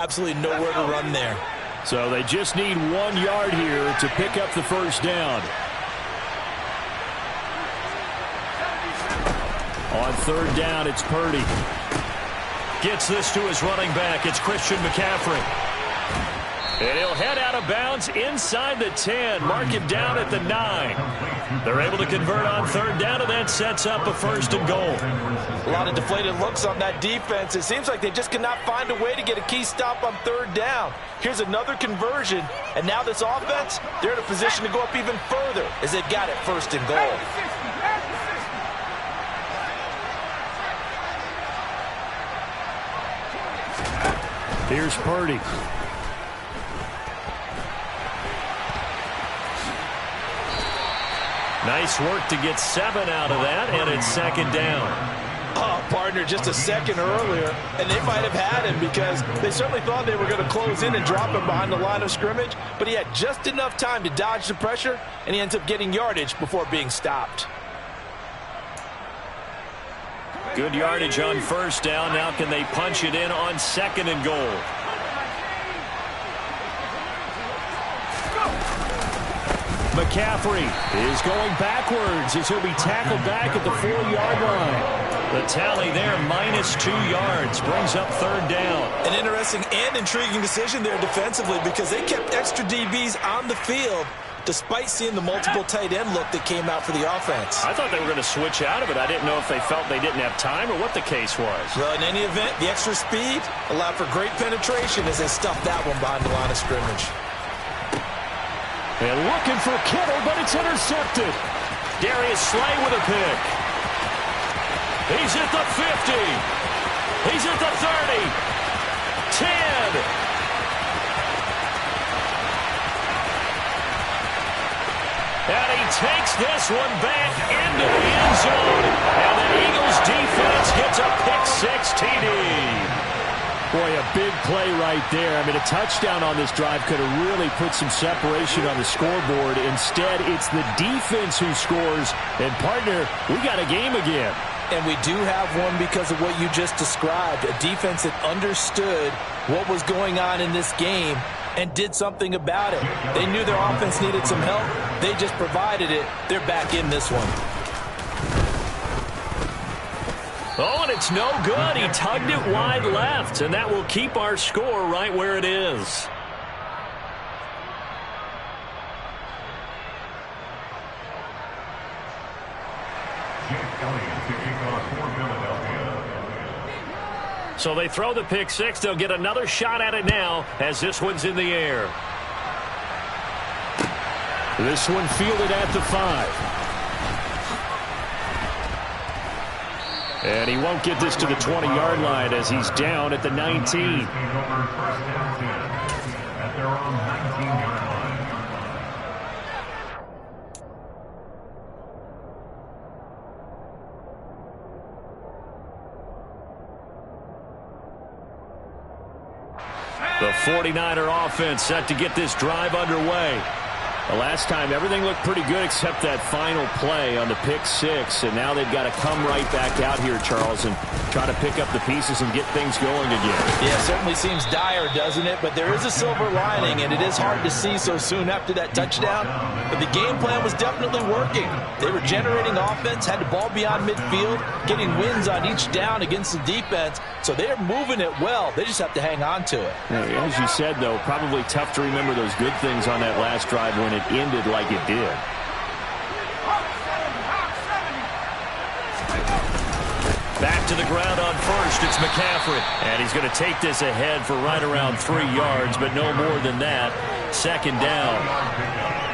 Absolutely nowhere to run there. So they just need 1 yard here to pick up the first down. On third down, it's Purdy. Gets this to his running back. It's Christian McCaffrey. And he'll head out of bounds inside the 10. Mark him down at the 9. They're able to convert on third down, and that sets up a 1st and goal. A lot of deflated looks on that defense. It seems like they just cannot find a way to get a key stop on third down. Here's another conversion, and now this offense, they're in a position to go up even further as they've got it 1st and goal. Here's Purdy. Nice work to get 7 out of that, and it's 2nd down. Oh, partner, just a second earlier, and they might have had him because they certainly thought they were going to close in and drop him behind the line of scrimmage, but he had just enough time to dodge the pressure, and he ends up getting yardage before being stopped. Good yardage on 1st down. Now can they punch it in on 2nd and goal? McCaffrey is going backwards as he'll be tackled back at the 4-yard line. The tally there, -2 yards, brings up 3rd down. An interesting and intriguing decision there defensively because they kept extra DBs on the field despite seeing the multiple tight end look that came out for the offense. I thought they were going to switch out of it. I didn't know if they felt they didn't have time or what the case was. Well, in any event, the extra speed allowed for great penetration as they stuffed that one behind the line of scrimmage. And looking for Kittle, but it's intercepted. Darius Slay with a pick. He's at the 50. He's at the 30. 10. And he takes this one back into the end zone. And the Eagles defense gets a pick-6 TD. Boy, a big play right there. I mean, a touchdown on this drive could have really put some separation on the scoreboard. Instead, it's the defense who scores. And, partner, we got a game again. And we do have one because of what you just described. A defense that understood what was going on in this game and did something about it. They knew their offense needed some help. They just provided it. They're back in this one. Oh, and it's no good. He tugged it wide left, and that will keep our score right where it is. So they throw the pick-6. They'll get another shot at it now as this one's in the air. This one fielded at the 5. And he won't get this to the 20-yard line as he's down at the 19. The 49er offense set to get this drive underway. The last time, everything looked pretty good except that final play on the pick-6. And now they've got to come right back out here, Charles, and try to pick up the pieces and get things going again. Yeah, it certainly seems dire, doesn't it? But there is a silver lining, and it is hard to see so soon after that touchdown. But the game plan was definitely working. They were generating offense, had the ball beyond midfield, getting wins on each down against the defense. So they're moving it well. They just have to hang on to it. As you said, though, probably tough to remember those good things on that last drive when it ended like it did. Back to the ground on 1st. It's McCaffrey. And he's going to take this ahead for right around 3 yards, but no more than that. 2nd down.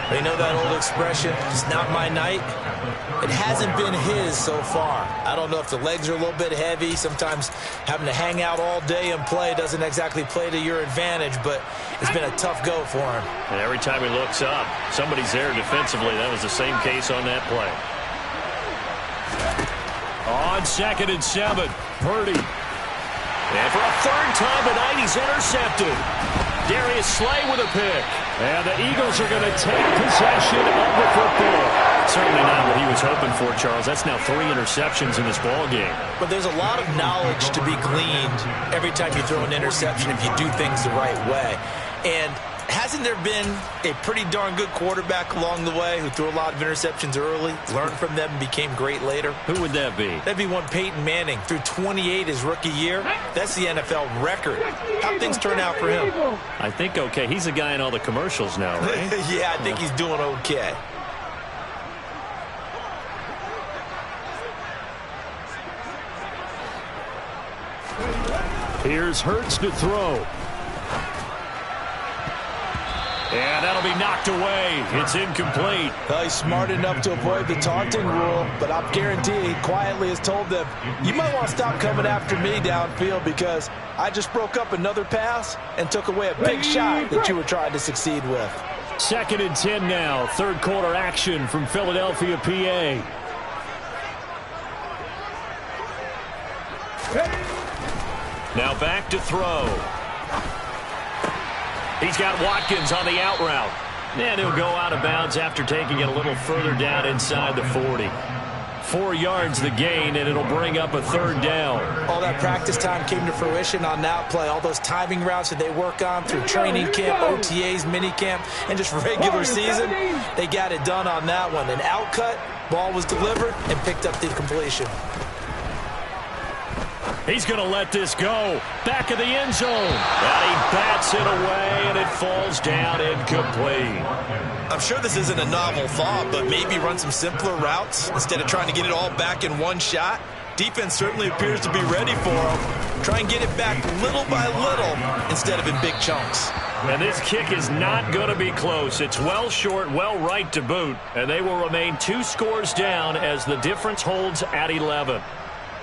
They know that old expression, it's not my night. It hasn't been his so far. I don't know if the legs are a little bit heavy. Sometimes having to hang out all day and play doesn't exactly play to your advantage, but it's been a tough go for him. And every time he looks up, somebody's there defensively. That was the same case on that play. On 2nd and 7, Purdy. And for a 3rd time tonight, he's intercepted. Darius Slay with a pick. And the Eagles are going to take possession of the football. Certainly not what he was hoping for, Charles. That's now 3 interceptions in this ball game. But there's a lot of knowledge to be gleaned every time you throw an interception if you do things the right way. And hasn't there been a pretty darn good quarterback along the way who threw a lot of interceptions early, learned from them, and became great later? Who would that be? That'd be one Peyton Manning. Threw 28 his rookie year. That's the NFL record. How'd things turn out for him? I think okay. He's a guy in all the commercials now, right? Yeah, I think he's doing okay. Here's Hurts to throw. And that'll be knocked away. It's incomplete. Well, he's smart enough to avoid the taunting rule, but I'm guaranteed he quietly has told them, you might want to stop coming after me downfield because I just broke up another pass and took away a big shot that you were trying to succeed with. 2nd and 10 now. Third quarter action from Philadelphia, PA. Now back to throw. He's got Watkins on the out route. And he'll go out of bounds after taking it a little further down inside the 40. 4 yards the gain, and it'll bring up a 3rd down. All that practice time came to fruition on that play. All those timing routes that they work on through training camp, OTAs, minicamp, and just regular season, they got it done on that one. An out cut, ball was delivered, and picked up the completion. He's going to let this go. Back of the end zone. And he bats it away, and it falls down incomplete. I'm sure this isn't a novel thought, but maybe run some simpler routes instead of trying to get it all back in one shot. Defense certainly appears to be ready for him. Try and get it back little by little instead of in big chunks. And this kick is not going to be close. It's well short, well right to boot. And they will remain 2 scores down as the difference holds at 11.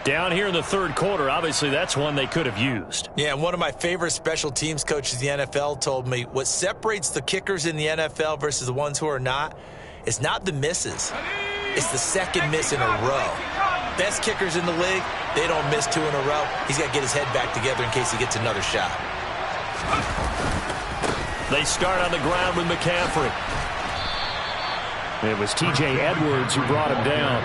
Down here in the 3rd quarter, obviously that's one they could have used. Yeah, and one of my favorite special teams coaches in the NFL told me what separates the kickers in the NFL versus the ones who are not is not the misses. It's the second miss in a row. Best kickers in the league, they don't miss 2 in a row. He's got to get his head back together in case he gets another shot. They start on the ground with McCaffrey. It was T.J. Edwards who brought him down.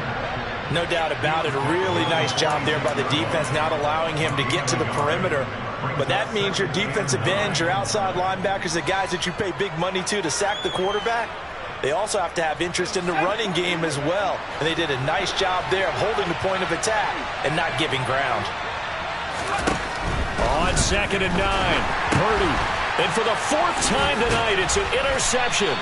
No doubt about it. A really nice job there by the defense, not allowing him to get to the perimeter. But that means your defensive ends, your outside linebackers, the guys that you pay big money to sack the quarterback, they also have to have interest in the running game as well. And they did a nice job there of holding the point of attack and not giving ground. On 2nd and 9, Purdy. And for the 4th time tonight, it's an interception.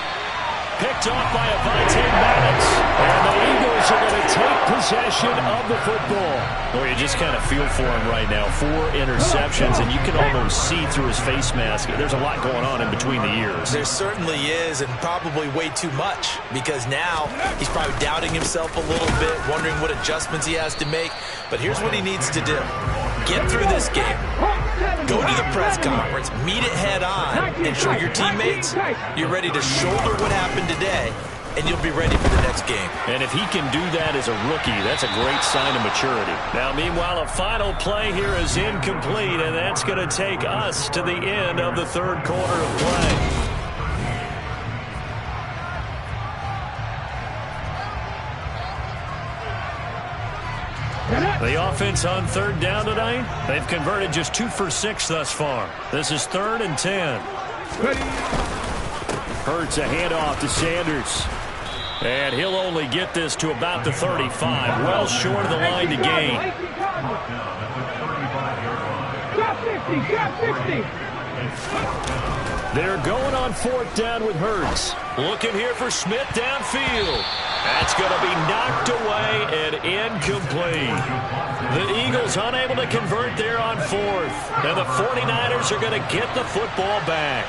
Picked off by Avonte Maddox. And the Eagles are going to take possession of the football. Well, you just kind of feel for him right now. 4 interceptions, and you can almost see through his face mask. There's a lot going on in between the ears. There certainly is, and probably way too much, because now he's probably doubting himself a little bit, wondering what adjustments he has to make. But here's what he needs to do. Get through this game. Go to the press conference, meet it head on, and show your teammates you're ready to shoulder what happened today, and you'll be ready for the next game. And if he can do that as a rookie, that's a great sign of maturity. Now, meanwhile, a final play here is incomplete, and that's going to take us to the end of the 3rd quarter of play. The offense on 3rd down tonight, they've converted just 2 for 6 thus far. This is 3rd and 10. Hurts a handoff to Sanders. And he'll only get this to about the 35. Well short of the line to gain. They're going on 4th down with Hurts. Looking here for Smith downfield. That's going to be knocked away and incomplete. The Eagles unable to convert there on 4th. And the 49ers are going to get the football back.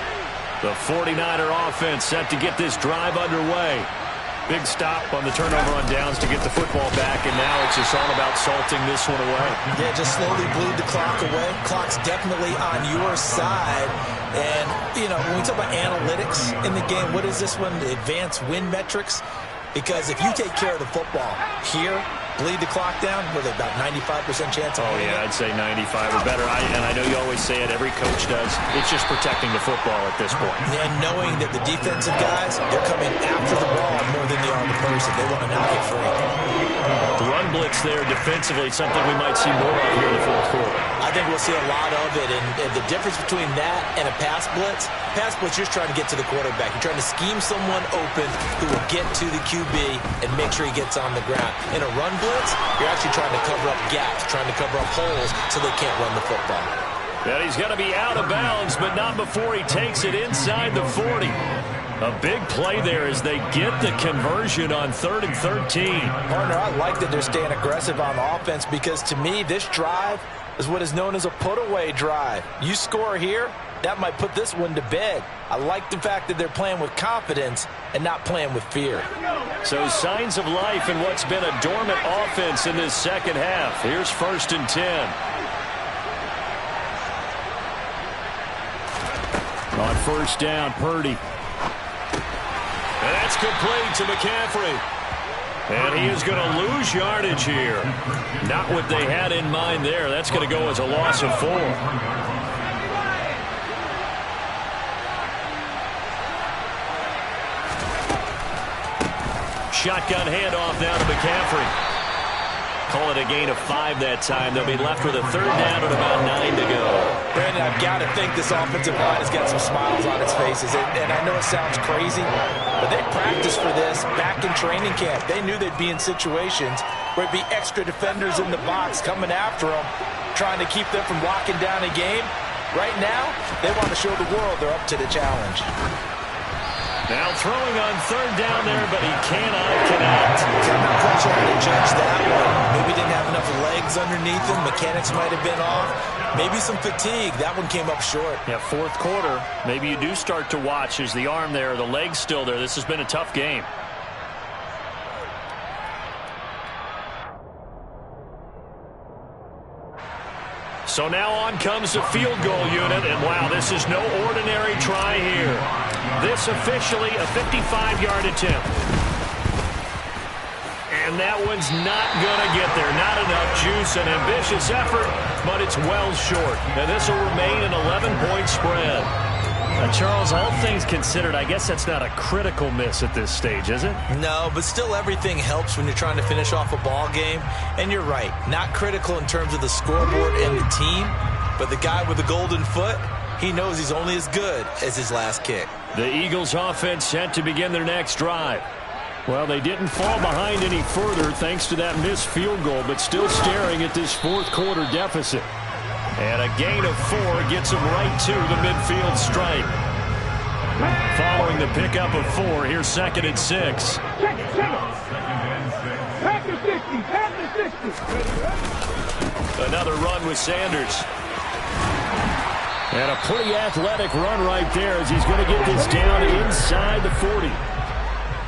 The 49er offense set to get this drive underway. Big stop on the turnover on downs to get the football back, and now it's just all about salting this one away. Yeah, just slowly bleed the clock away. Clock's definitely on your side. And, you know, when we talk about analytics in the game, what is this one? The advanced win metrics? Because if you take care of the football here, bleed the clock down with about 95% chance of winning yeah, it? I'd say 95 or better. And I know you always say it, every coach does. It's just protecting the football at this point. And knowing that the defensive guys, they're coming after the ball more than they are the person. They want to knock it free. The run blitz there defensively, something we might see more of here in the fourth quarter. I think we'll see a lot of it. And the difference between that and a pass blitz, you're just trying to get to the quarterback. You're trying to scheme someone open who will get to the QB and make sure he gets on the ground. In a run blitz, you're actually trying to cover up gaps, trying to cover up holes so they can't run the football. And he's going to be out of bounds, but not before he takes it inside the 40. A big play there as they get the conversion on 3rd and 13. Partner, I like that they're staying aggressive on offense because to me, this drive is what is known as a put-away drive. You score here, that might put this one to bed. I like the fact that they're playing with confidence and not playing with fear. So signs of life in what's been a dormant offense in this second half. Here's 1st and 10. On 1st down, Purdy. And that's complete to McCaffrey. And he is going to lose yardage here. Not what they had in mind there. That's going to go as a loss of 4. Shotgun handoff now to McCaffrey. Call it a gain of 5 that time. They'll be left with a 3rd down and about 9 to go. Brandon, I've got to think this offensive line has got some smiles on its faces. And I know it sounds crazy, but they practiced for this back in training camp. They knew they'd be in situations where it'd be extra defenders in the box coming after them, trying to keep them from locking down a game. Right now, they want to show the world they're up to the challenge. Now throwing on 3rd down there, but he cannot connect. I'm not quite sure how to judge that one. Maybe didn't have enough legs underneath him. Mechanics might have been off. Maybe some fatigue. That one came up short. Yeah, 4th quarter. Maybe you do start to watch. Is the arm there, the leg's still there? This has been a tough game. So now on comes the field goal unit, and wow, this is no ordinary try here. This officially a 55-yard attempt. And that one's not going to get there. Not enough juice, an ambitious effort, but it's well short. And this will remain an 11-point spread. Charles, all things considered, I guess that's not a critical miss at this stage, is it? No, but still everything helps when you're trying to finish off a ball game. And you're right, not critical in terms of the scoreboard and the team, but the guy with the golden foot, he knows he's only as good as his last kick. The Eagles offense set to begin their next drive. Well, they didn't fall behind any further thanks to that missed field goal, but still staring at this 4th quarter deficit. And a gain of 4 gets them right to the midfield stripe. Following the pickup of 4, here's 2nd and 6. Another run with Sanders. And a pretty athletic run right there as he's going to get this down inside the 40.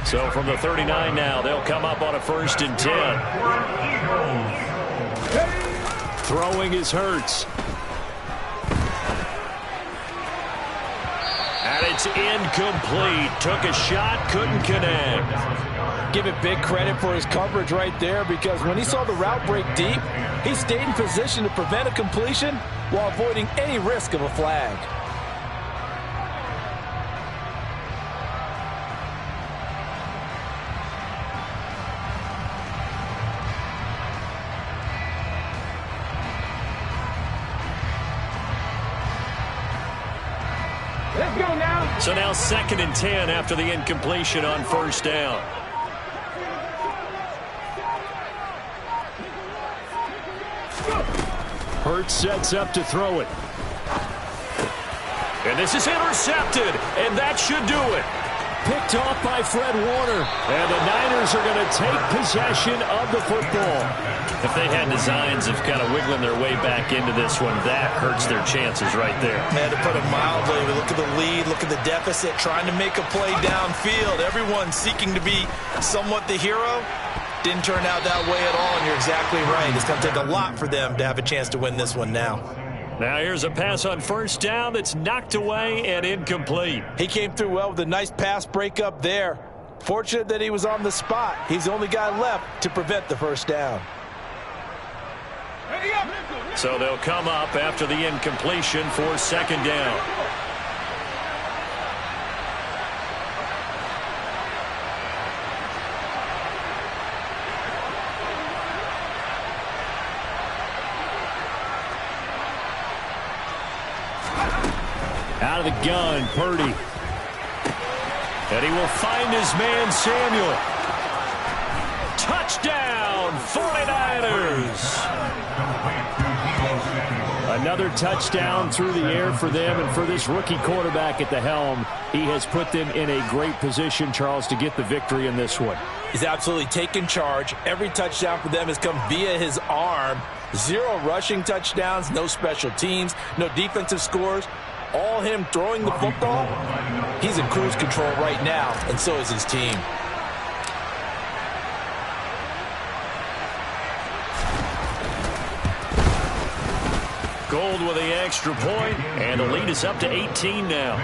So from the 39 now, they'll come up on a 1st and 10. Throwing is Hurts. And it's incomplete. Took a shot, couldn't connect. Give it big credit for his coverage right there because when he saw the route break deep, he stayed in position to prevent a completion while avoiding any risk of a flag. Let's go now. So now 2nd and 10 after the incompletion on 1st down. Hurts sets up to throw it. And this is intercepted, and that should do it. Picked off by Fred Warner. And the Niners are going to take possession of the football. If they had designs of kind of wiggling their way back into this one, that hurts their chances right there. Man, to put it mildly, we look at the lead, look at the deficit, trying to make a play downfield. Everyone seeking to be somewhat the hero. Didn't turn out that way at all, and you're exactly right. It's going to take a lot for them to have a chance to win this one now. Now here's a pass on 1st down that's knocked away and incomplete. He came through well with a nice pass breakup there. Fortunate that he was on the spot. He's the only guy left to prevent the first down. So they'll come up after the incompletion for second down. Out of the gun, Purdy. And he will find his man, Samuel. Touchdown, 49ers. Another touchdown through the air for them, and for this rookie quarterback at the helm, he has put them in a great position, Charles, to get the victory in this one. He's absolutely taken charge. Every touchdown for them has come via his arm. 0 rushing touchdowns, no special teams, no defensive scores. All him throwing the football. He's in cruise control right now, and so is his team. Gold with the extra point, and the lead is up to 18 now.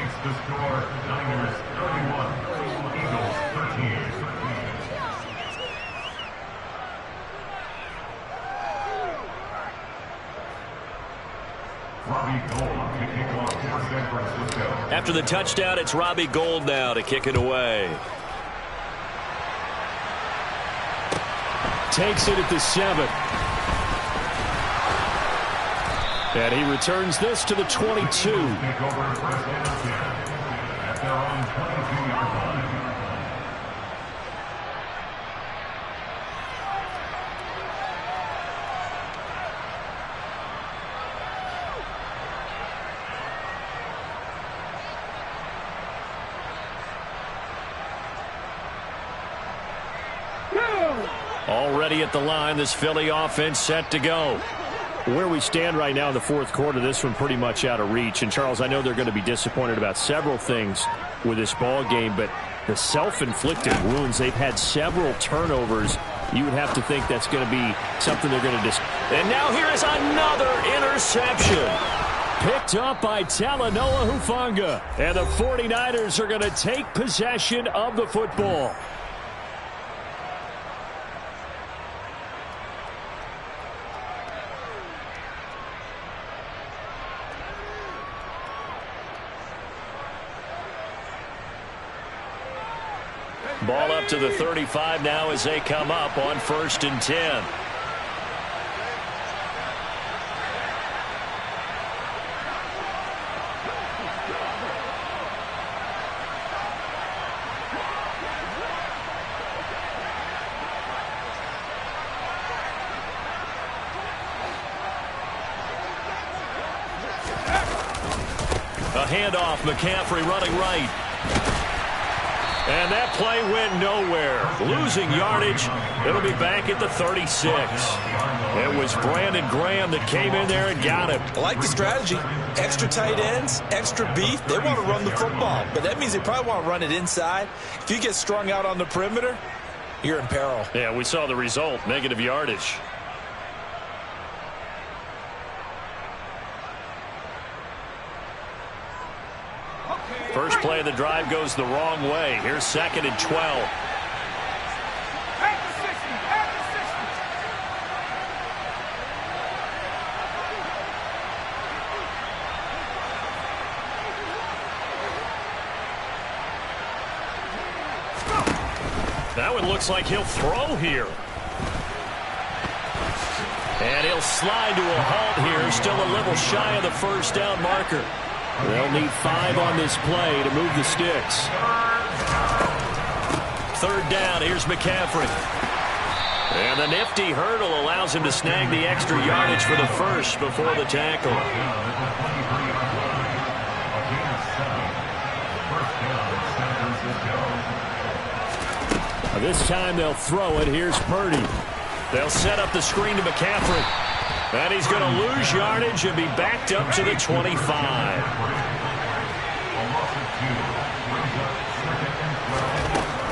After the touchdown, it's Robbie Gould now to kick it away. Takes it at the 7. And he returns this to the 22. Already at the line, this Philly offense set to go. Where we stand right now in the fourth quarter, this one pretty much out of reach. And, Charles, I know they're going to be disappointed about several things with this ball game, but the self-inflicted wounds, they've had several turnovers. You would have to think that's going to be something they're going to And now here is another interception. Picked up by Talanoa Hufanga. And the 49ers are going to take possession of the football. Ball up to the 35 now as they come up on 1st and 10. A handoff, McCaffrey running right. And that play went nowhere. Losing yardage. It'll be back at the 36. It was Brandon Graham that came in there and got him. I like the strategy. Extra tight ends, extra beef. They want to run the football, but that means they probably want to run it inside. If you get strung out on the perimeter, you're in peril. Yeah, we saw the result. Negative yardage. First play of the drive goes the wrong way. Here's 2nd and 12. That one looks like he'll throw here. And he'll slide to a halt here. Still a little shy of the first down marker. They'll need 5 on this play to move the sticks. 3rd down. Here's McCaffrey. And the nifty hurdle allows him to snag the extra yardage for the first before the tackle. This time they'll throw it. Here's Purdy. They'll set up the screen to McCaffrey. And he's going to lose yardage and be backed up to the 25.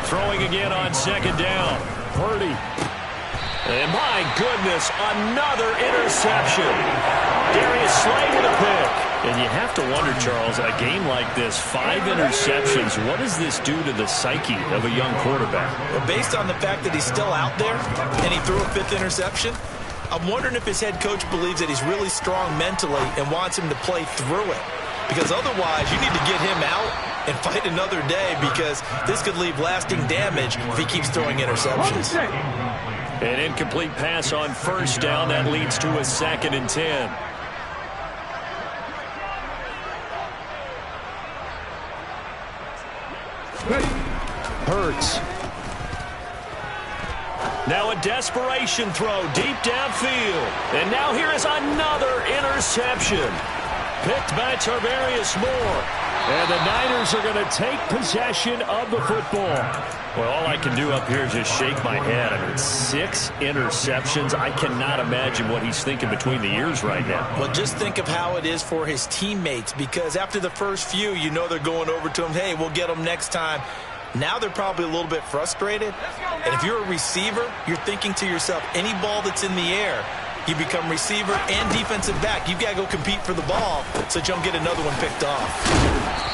Throwing again on 2nd down. Purdy. And my goodness, another interception. Darius Slay with a pick. And you have to wonder, Charles, a game like this, 5 interceptions, what does this do to the psyche of a young quarterback? Well, based on the fact that he's still out there and he threw a 5th interception, I'm wondering if his head coach believes that he's really strong mentally and wants him to play through it. Because otherwise, you need to get him out and fight another day, because this could leave lasting damage if he keeps throwing interceptions. An incomplete pass on first down. That leads to a 2nd and 10. Hurts. Now a desperation throw deep downfield. And now here is another interception. Picked by Tarvarius Moore. And the Niners are going to take possession of the football. Well, all I can do up here is just shake my head. I mean, 6 interceptions. I cannot imagine what he's thinking between the ears right now. Well, just think of how it is for his teammates, because after the first few, you know they're going over to him, hey, we'll get them next time. Now they're probably a little bit frustrated. And if you're a receiver, you're thinking to yourself, any ball that's in the air, you become receiver and defensive back. You've got to go compete for the ball so that you don't get another one picked off.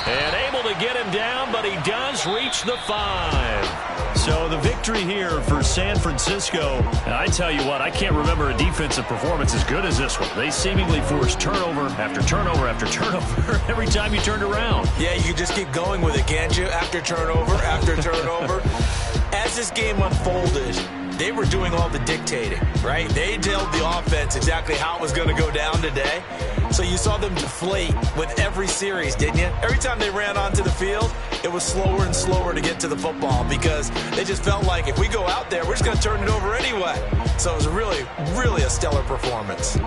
And able to get him down, but he does reach the 5. So the victory here for San Francisco. And I tell you what, I can't remember a defensive performance as good as this one. They seemingly forced turnover after turnover after turnover every time you turned around. Yeah, you can just keep going with it, can't you? After turnover, after turnover. As this game unfolded, they were doing all the dictating, right? They told the offense exactly how it was going to go down today. So you saw them deflate with every series, didn't you? Every time they ran onto the field, it was slower and slower to get to the football, because they just felt like if we go out there, we're just going to turn it over anyway. So it was really, really a stellar performance.